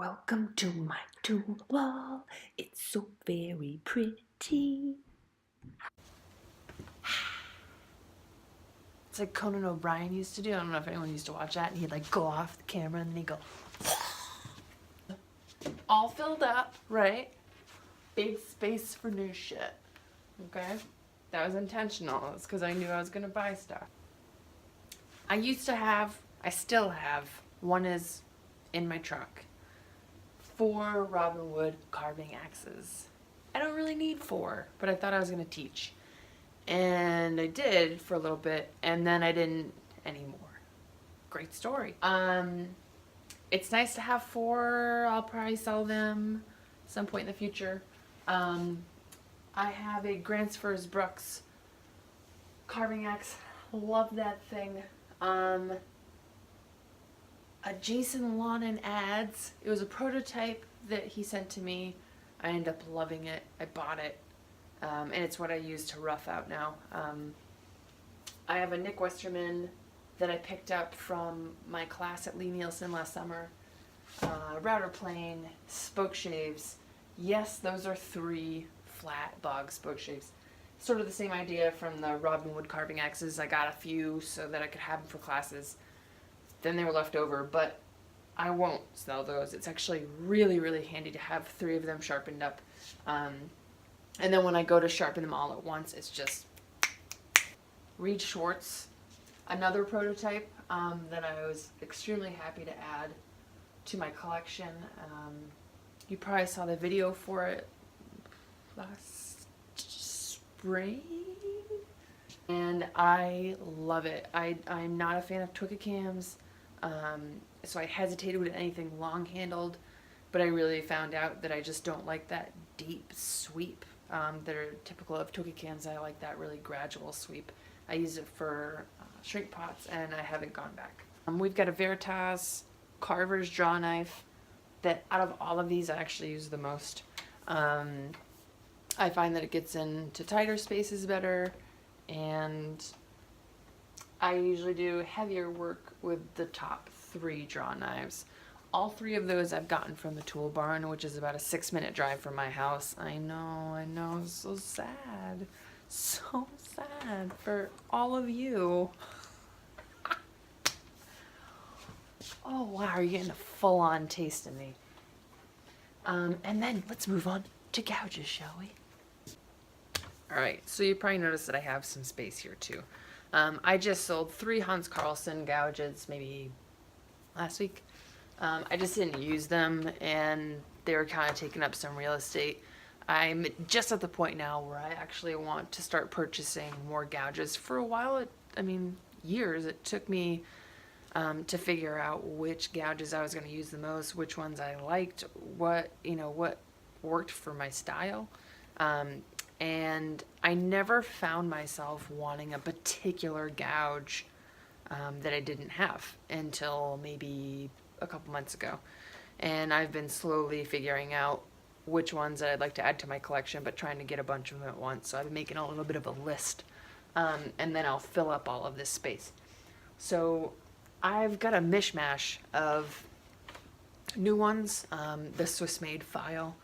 Welcome to my tool wall. It's so very pretty. It's like Conan O'Brien used to do. I don't know if anyone used to watch that. And he'd like go off the camera and then he'd go all filled up, right? Big space for new shit. Okay? That was intentional. It's because I knew I was going to buy stuff. I still have, one is in my truck, 4 Robin Wood carving axes. I don't really need 4, but I thought I was going to teach. And I did for a little bit, and then I didn't anymore. Great story. It's nice to have 4. I'll probably sell them some point in the future. I have a Gransfors Brooks carving axe. Love that thing. A Jason Lonan ads. It was a prototype that he sent to me. I ended up loving it. I bought it. And it's what I use to rough out now. I have a Nick Westerman that I picked up from my class at Lee Nielsen last summer. Router plane, spoke shaves. Yes, those are 3 flat bog spoke shaves. Sort of the same idea from the Robin Wood carving axes. I got a few so that I could have them for classes. Then they were left over, but I won't sell those. It's actually really, really handy to have 3 of them sharpened up. And then when I go to sharpen them all at once, it's just Reed Schwartz, another prototype that I was extremely happy to add to my collection. You probably saw the video for it last spring, and I love it. I'm not a fan of Twicka-cams, so I hesitated with anything long-handled, but I really found out that I just don't like that deep sweep that are typical of Twicka-cams. I like that really gradual sweep. I use it for shrink pots, and I haven't gone back. We've got a Veritas Carver's draw knife that out of all of these I actually use the most. I find that it gets into tighter spaces better, and I usually do heavier work with the top 3 draw knives. All 3 of those I've gotten from the tool barn, which is about a 6-minute drive from my house. I know, so sad. So sad for all of you. Oh wow, you're getting a full-on taste of me. And then let's move on to gouges, shall we? Alright, so you probably noticed that I have some space here too. I just sold 3 Hans Carlsen gouges maybe last week. I just didn't use them, and they were kind of taking up some real estate. I'm just at the point now where I actually want to start purchasing more gouges. For a while, years, it took me to figure out which gouges I was going to use the most, which ones I liked, what worked for my style. And I never found myself wanting a particular gouge that I didn't have until maybe a couple months ago. And I've been slowly figuring out which ones that I'd like to add to my collection, but trying to get a bunch of them at once. So I've been making a little bit of a list, and then I'll fill up all of this space. So I've got a mishmash of new ones, the Swiss made file,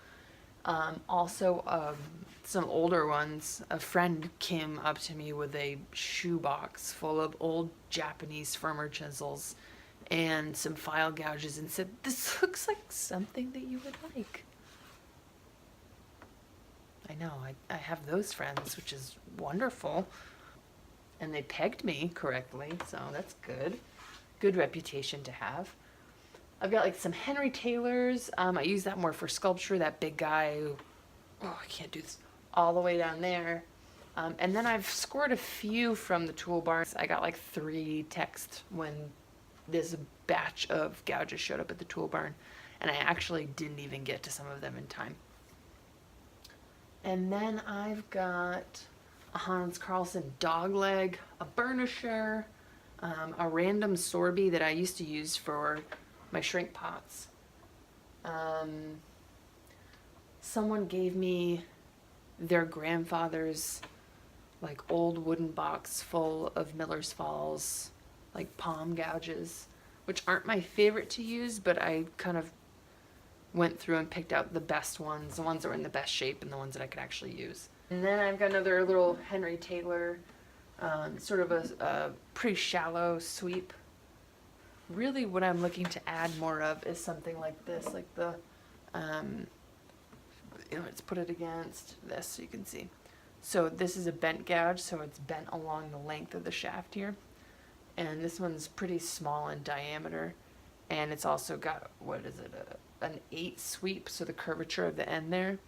also some older ones. A friend came up to me with a shoebox full of old Japanese firmer chisels and some file gouges and said, "This looks like something that you would like." I know, I have those friends, which is wonderful. And they pegged me correctly, so that's good. Good reputation to have. I've got like some Henry Taylors. I use that more for sculpture, that big guy who, I can't do this, all the way down there. And then I've scored a few from the tool barn. I got like 3 texts when this batch of gouges showed up at the tool barn, and I actually didn't even get to some of them in time. And then I've got a Hans Carlsen dogleg, a burnisher, a random sorbet that I used to use for my shrink pots. Someone gave me their grandfather's like old wooden box full of Miller's Falls like palm gouges, which aren't my favorite to use, but I kind of went through and picked out the best ones, the ones that were in the best shape and the ones that I could actually use. And then I've got another little Henry Taylor, sort of a pretty shallow sweep. Really what I'm looking to add more of is something like this, like the, let's put it against this so you can see. So this is a bent gouge, so it's bent along the length of the shaft here. And this one's pretty small in diameter. And it's also got, what is it, an 8 sweep, so the curvature of the end there.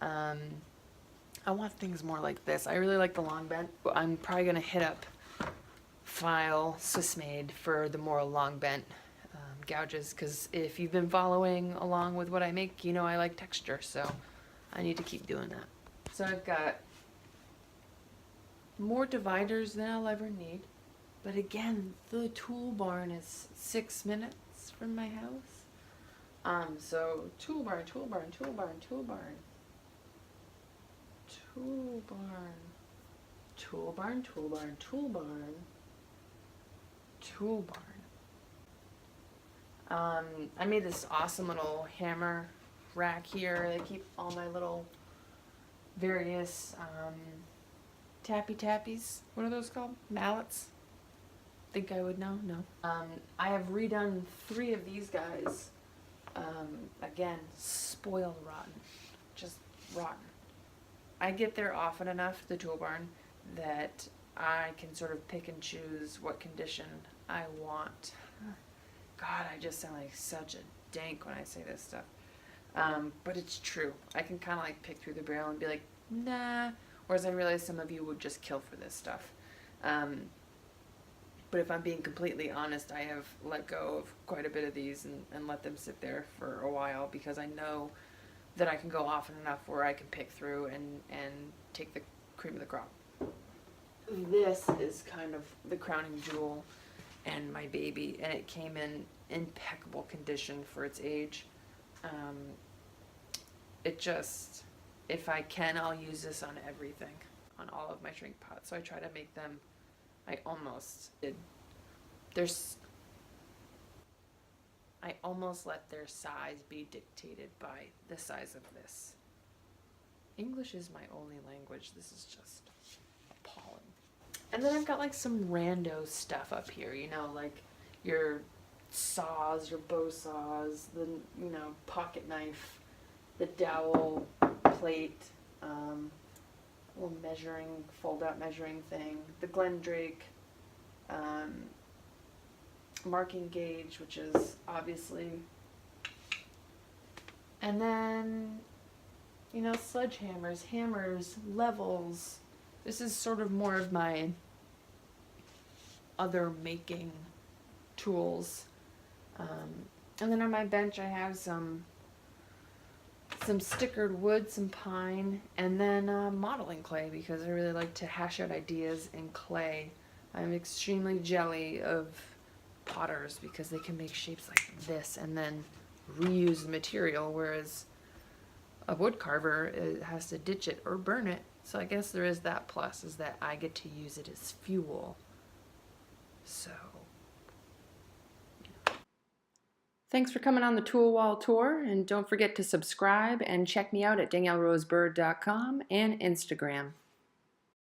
I want things more like this. I really like the long bent. I'm probably going to hit up File Swiss Made for the more long bent gouges, because if you've been following along with what I make, you know I like texture, so I need to keep doing that. So I've got more dividers than I'll ever need. But again, the tool barn is 6 minutes from my house. So tool barn, tool barn, tool barn, tool barn. Tool barn. Tool barn, tool barn, tool barn. Tool barn. I made this awesome little hammer rack here. I keep all my little various tappies. What are those called? Mallets? Think I would know? No. I have redone 3 of these guys. Again, spoiled rotten. Just rotten. I get there often enough, the tool barn, that I can sort of pick and choose what condition I want. God, I just sound like such a dank when I say this stuff. But it's true. I can kind of like pick through the barrel and be like, nah. Whereas I realize some of you would just kill for this stuff. But if I'm being completely honest, I have let go of quite a bit of these and let them sit there for a while, because I know that I can go often enough where I can pick through and take the cream of the crop. This is kind of the crowning jewel and my baby, and it came in impeccable condition for its age. It just, if I can, I'll use this on everything, on all of my shrink pots. So I try to make them, I almost let their size be dictated by the size of this. English is my only language. This is just appalling. And then I've got like some rando stuff up here, you know, like your saws, your bow saws, the, you know, pocket knife, the dowel plate, little measuring, fold out measuring thing, the Glendrake, marking gauge, which is obviously, and then, you know, sledgehammers, hammers, levels. This is sort of more of my other making tools. And then on my bench I have some stickered wood, some pine, and then modeling clay, because I really like to hash out ideas in clay. I'm extremely jelly of potters because they can make shapes like this and then reuse the material, whereas a wood carver, it has to ditch it or burn it. So I guess there is that plus, is that I get to use it as fuel. So, yeah. Thanks for coming on the Tool Wall Tour, and don't forget to subscribe and check me out at daniellerosebird.com and Instagram.